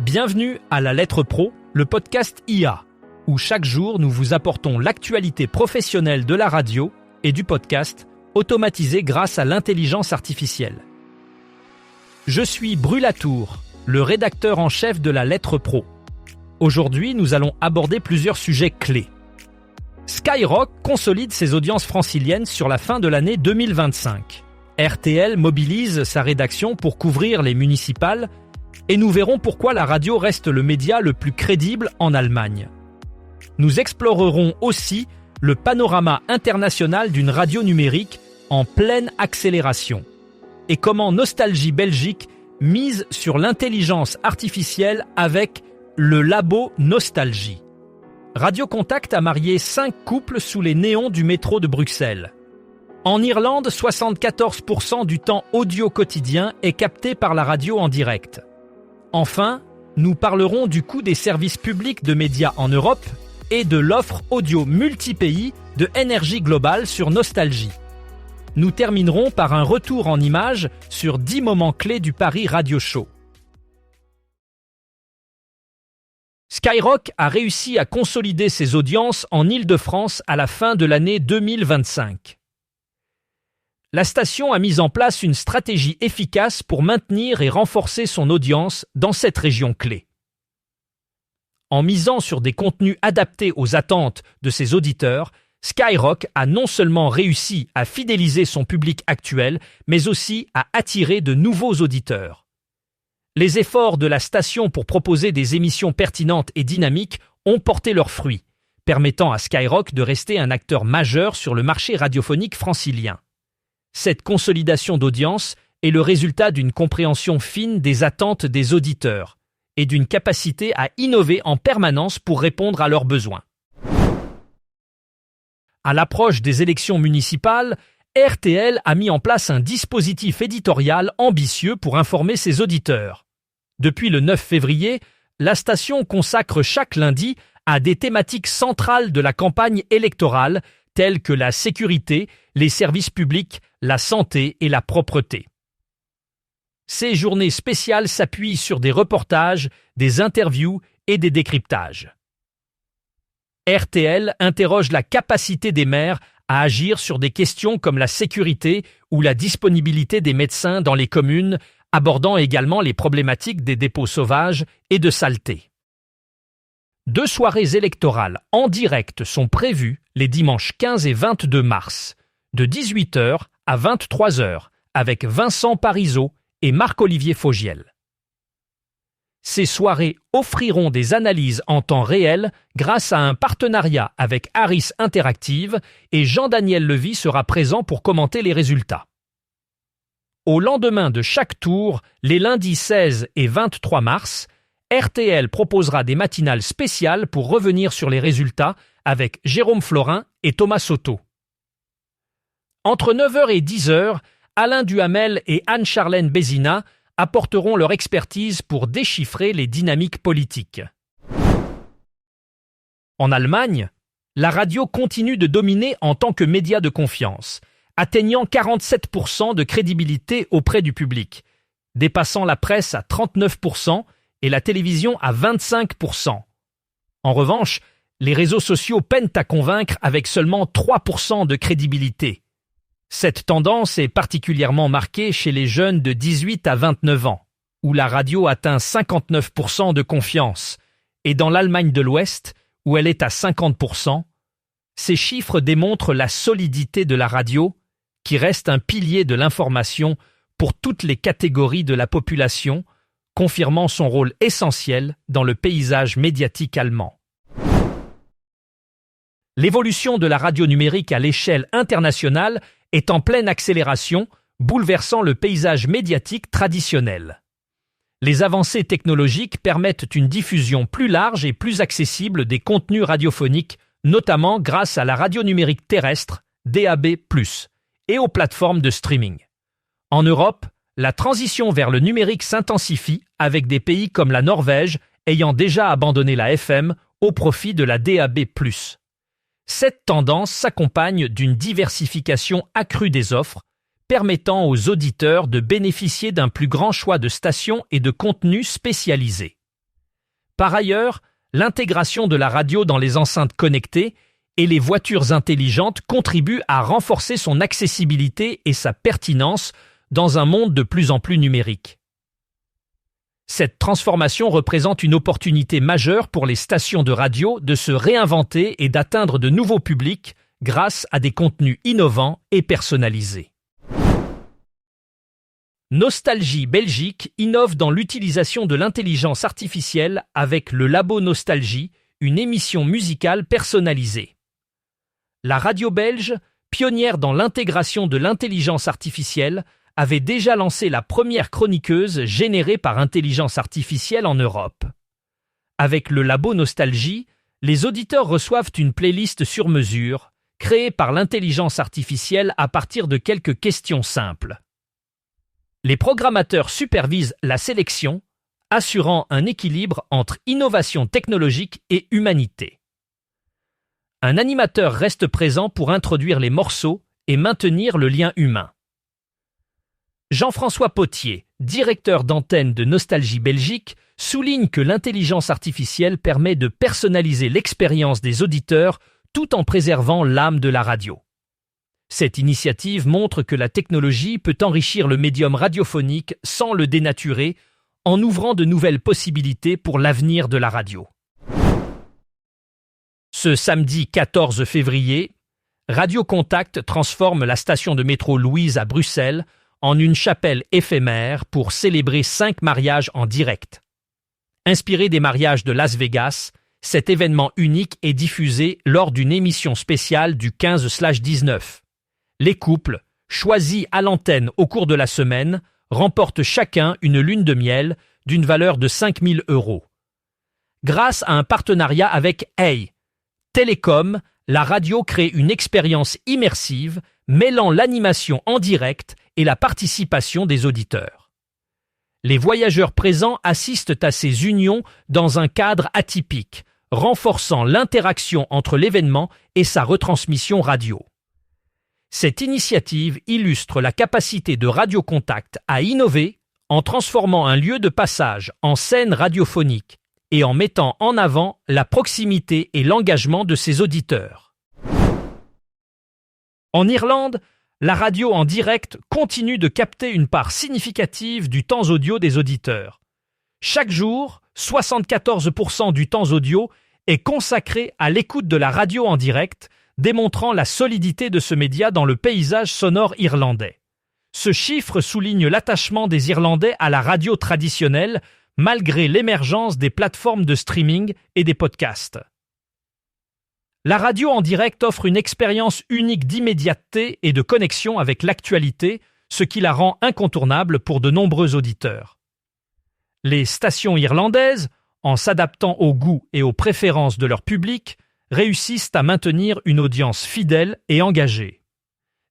Bienvenue à La Lettre Pro, le podcast IA, où chaque jour nous vous apportons l'actualité professionnelle de la radio et du podcast, automatisée grâce à l'intelligence artificielle. Je suis Brulatour, le rédacteur en chef de La Lettre Pro. Aujourd'hui, nous allons aborder plusieurs sujets clés. Skyrock consolide ses audiences franciliennes sur la fin de l'année 2025. RTL mobilise sa rédaction pour couvrir les municipales et nous verrons pourquoi la radio reste le média le plus crédible en Allemagne. Nous explorerons aussi le panorama international d'une radio numérique en pleine accélération et comment Nostalgie Belgique mise sur l'intelligence artificielle avec le labo Nostalgie. Radio Contact a marié 5 couples sous les néons du métro de Bruxelles. En Irlande, 74% du temps audio quotidien est capté par la radio en direct. Enfin, nous parlerons du coût des services publics de médias en Europe et de l'offre audio multi-pays de Énergie Globale sur Nostalgie. Nous terminerons par un retour en images sur 10 moments clés du Paris Radio Show. Skyrock a réussi à consolider ses audiences en Île-de-France à la fin de l'année 2025. La station a mis en place une stratégie efficace pour maintenir et renforcer son audience dans cette région clé. En misant sur des contenus adaptés aux attentes de ses auditeurs, Skyrock a non seulement réussi à fidéliser son public actuel, mais aussi à attirer de nouveaux auditeurs. Les efforts de la station pour proposer des émissions pertinentes et dynamiques ont porté leurs fruits, permettant à Skyrock de rester un acteur majeur sur le marché radiophonique francilien. Cette consolidation d'audience est le résultat d'une compréhension fine des attentes des auditeurs et d'une capacité à innover en permanence pour répondre à leurs besoins. À l'approche des élections municipales, RTL a mis en place un dispositif éditorial ambitieux pour informer ses auditeurs. Depuis le 9 février, la station consacre chaque lundi à des thématiques centrales de la campagne électorale telles que la sécurité, les services publics, la santé et la propreté. Ces journées spéciales s'appuient sur des reportages, des interviews et des décryptages. RTL interroge la capacité des maires à agir sur des questions comme la sécurité ou la disponibilité des médecins dans les communes, abordant également les problématiques des dépôts sauvages et de saleté. 2 soirées électorales en direct sont prévues les dimanches 15 et 22 mars, de 18h à 23h, avec Vincent Parisot et Marc-Olivier Fogiel. Ces soirées offriront des analyses en temps réel grâce à un partenariat avec Harris Interactive et Jean-Daniel Levy sera présent pour commenter les résultats. Au lendemain de chaque tour, les lundis 16 et 23 mars, RTL proposera des matinales spéciales pour revenir sur les résultats avec Jérôme Florin et Thomas Soto. Entre 9h et 10h, Alain Duhamel et Anne-Charlène Bézina apporteront leur expertise pour déchiffrer les dynamiques politiques. En Allemagne, la radio continue de dominer en tant que média de confiance, atteignant 47% de crédibilité auprès du public, dépassant la presse à 39% et la télévision à 25%. En revanche, les réseaux sociaux peinent à convaincre avec seulement 3% de crédibilité. Cette tendance est particulièrement marquée chez les jeunes de 18 à 29 ans, où la radio atteint 59% de confiance, et dans l'Allemagne de l'Ouest, où elle est à 50%, ces chiffres démontrent la solidité de la radio, qui reste un pilier de l'information pour toutes les catégories de la population, confirmant son rôle essentiel dans le paysage médiatique allemand. L'évolution de la radio numérique à l'échelle internationale est en pleine accélération, bouleversant le paysage médiatique traditionnel. Les avancées technologiques permettent une diffusion plus large et plus accessible des contenus radiophoniques, notamment grâce à la radio numérique terrestre, DAB+, et aux plateformes de streaming. En Europe, la transition vers le numérique s'intensifie avec des pays comme la Norvège ayant déjà abandonné la FM au profit de la DAB+. Cette tendance s'accompagne d'une diversification accrue des offres, permettant aux auditeurs de bénéficier d'un plus grand choix de stations et de contenus spécialisés. Par ailleurs, l'intégration de la radio dans les enceintes connectées et les voitures intelligentes contribuent à renforcer son accessibilité et sa pertinence dans un monde de plus en plus numérique. Cette transformation représente une opportunité majeure pour les stations de radio de se réinventer et d'atteindre de nouveaux publics grâce à des contenus innovants et personnalisés. Nostalgie Belgique innove dans l'utilisation de l'intelligence artificielle avec le Labo Nostalgie, une émission musicale personnalisée. La radio belge, pionnière dans l'intégration de l'intelligence artificielle, avait déjà lancé la première chroniqueuse générée par intelligence artificielle en Europe. Avec le Labo Nostalgie, les auditeurs reçoivent une playlist sur mesure, créée par l'intelligence artificielle à partir de quelques questions simples. Les programmateurs supervisent la sélection, assurant un équilibre entre innovation technologique et humanité. Un animateur reste présent pour introduire les morceaux et maintenir le lien humain. Jean-François Potier, directeur d'antenne de Nostalgie Belgique, souligne que l'intelligence artificielle permet de personnaliser l'expérience des auditeurs tout en préservant l'âme de la radio. Cette initiative montre que la technologie peut enrichir le médium radiophonique sans le dénaturer, en ouvrant de nouvelles possibilités pour l'avenir de la radio. Ce samedi 14 février, Radio Contact transforme la station de métro Louise à Bruxelles en une chapelle éphémère pour célébrer 5 mariages en direct. Inspiré des mariages de Las Vegas, cet événement unique est diffusé lors d'une émission spéciale du 15/19. Les couples, choisis à l'antenne au cours de la semaine, remportent chacun une lune de miel d'une valeur de 5 000 €. Grâce à un partenariat avec Hey Télécom, la radio crée une expérience immersive mêlant l'animation en direct et la participation des auditeurs. Les voyageurs présents assistent à ces unions dans un cadre atypique, renforçant l'interaction entre l'événement et sa retransmission radio. Cette initiative illustre la capacité de Radio Contact à innover en transformant un lieu de passage en scène radiophonique et en mettant en avant la proximité et l'engagement de ses auditeurs. En Irlande, la radio en direct continue de capter une part significative du temps audio des auditeurs. Chaque jour, 74% du temps audio est consacré à l'écoute de la radio en direct, démontrant la solidité de ce média dans le paysage sonore irlandais. Ce chiffre souligne l'attachement des Irlandais à la radio traditionnelle, malgré l'émergence des plateformes de streaming et des podcasts. La radio en direct offre une expérience unique d'immédiateté et de connexion avec l'actualité, ce qui la rend incontournable pour de nombreux auditeurs. Les stations irlandaises, en s'adaptant aux goûts et aux préférences de leur public, réussissent à maintenir une audience fidèle et engagée.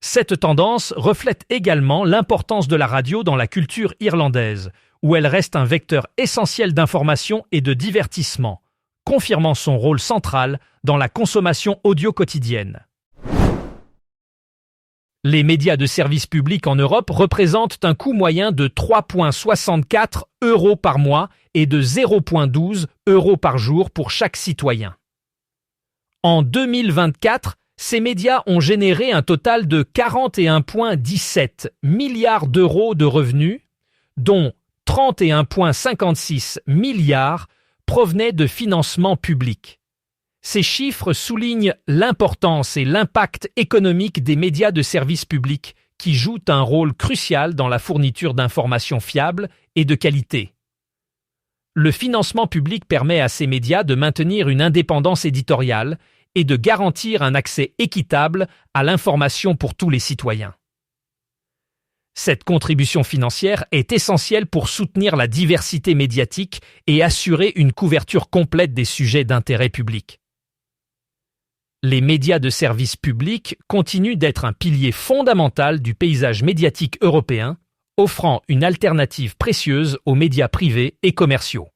Cette tendance reflète également l'importance de la radio dans la culture irlandaise, où elle reste un vecteur essentiel d'information et de divertissement, confirmant son rôle central dans la consommation audio quotidienne. Les médias de service public en Europe représentent un coût moyen de 3,64 € par mois et de 0,12 € par jour pour chaque citoyen. En 2024, ces médias ont généré un total de 41,17 milliards d'euros de revenus, dont 31,56 milliards provenaient de financements publics. Ces chiffres soulignent l'importance et l'impact économique des médias de service public qui jouent un rôle crucial dans la fourniture d'informations fiables et de qualité. Le financement public permet à ces médias de maintenir une indépendance éditoriale et de garantir un accès équitable à l'information pour tous les citoyens. Cette contribution financière est essentielle pour soutenir la diversité médiatique et assurer une couverture complète des sujets d'intérêt public. Les médias de service public continuent d'être un pilier fondamental du paysage médiatique européen, offrant une alternative précieuse aux médias privés et commerciaux.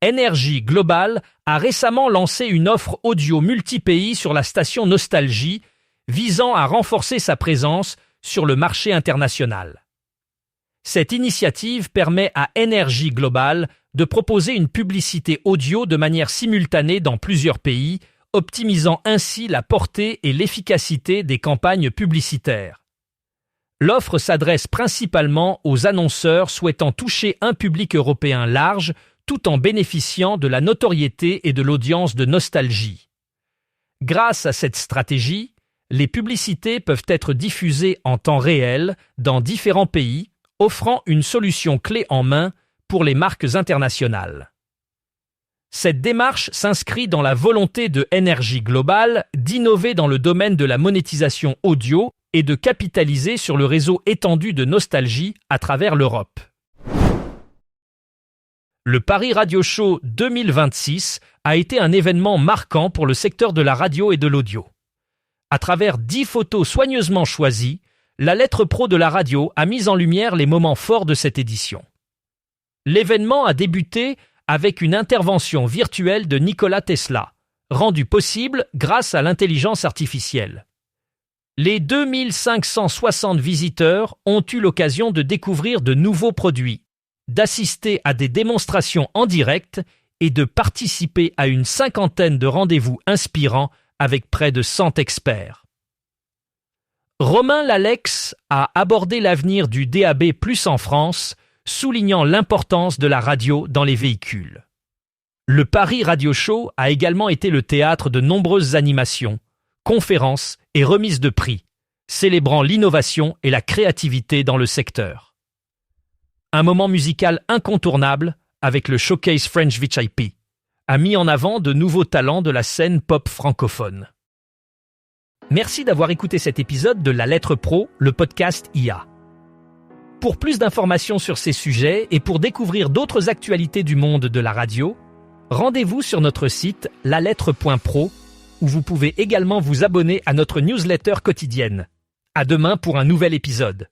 Energy Global a récemment lancé une offre audio multi-pays sur la station Nostalgie, visant à renforcer sa présence sur le marché international. Cette initiative permet à Energy Global de proposer une publicité audio de manière simultanée dans plusieurs pays, optimisant ainsi la portée et l'efficacité des campagnes publicitaires. L'offre s'adresse principalement aux annonceurs souhaitant toucher un public européen large tout en bénéficiant de la notoriété et de l'audience de Nostalgie. Grâce à cette stratégie, les publicités peuvent être diffusées en temps réel dans différents pays, offrant une solution clé en main pour les marques internationales. Cette démarche s'inscrit dans la volonté de Énergie Globale d'innover dans le domaine de la monétisation audio et de capitaliser sur le réseau étendu de Nostalgie à travers l'Europe. Le Paris Radio Show 2026 a été un événement marquant pour le secteur de la radio et de l'audio. À travers 10 photos soigneusement choisies, la lettre pro de la radio a mis en lumière les moments forts de cette édition. L'événement a débuté avec une intervention virtuelle de Nikola Tesla, rendue possible grâce à l'intelligence artificielle. Les 2560 visiteurs ont eu l'occasion de découvrir de nouveaux produits, d'assister à des démonstrations en direct et de participer à une 50aine de rendez-vous inspirants avec près de 100 experts. Romain Lalex a abordé l'avenir du DAB+ en France, soulignant l'importance de la radio dans les véhicules. Le Paris Radio Show a également été le théâtre de nombreuses animations, conférences et remises de prix, célébrant l'innovation et la créativité dans le secteur. Un moment musical incontournable avec le Showcase French VIP a mis en avant de nouveaux talents de la scène pop francophone. Merci d'avoir écouté cet épisode de La Lettre Pro, le podcast IA. Pour plus d'informations sur ces sujets et pour découvrir d'autres actualités du monde de la radio, rendez-vous sur notre site lalettre.pro où vous pouvez également vous abonner à notre newsletter quotidienne. À demain pour un nouvel épisode.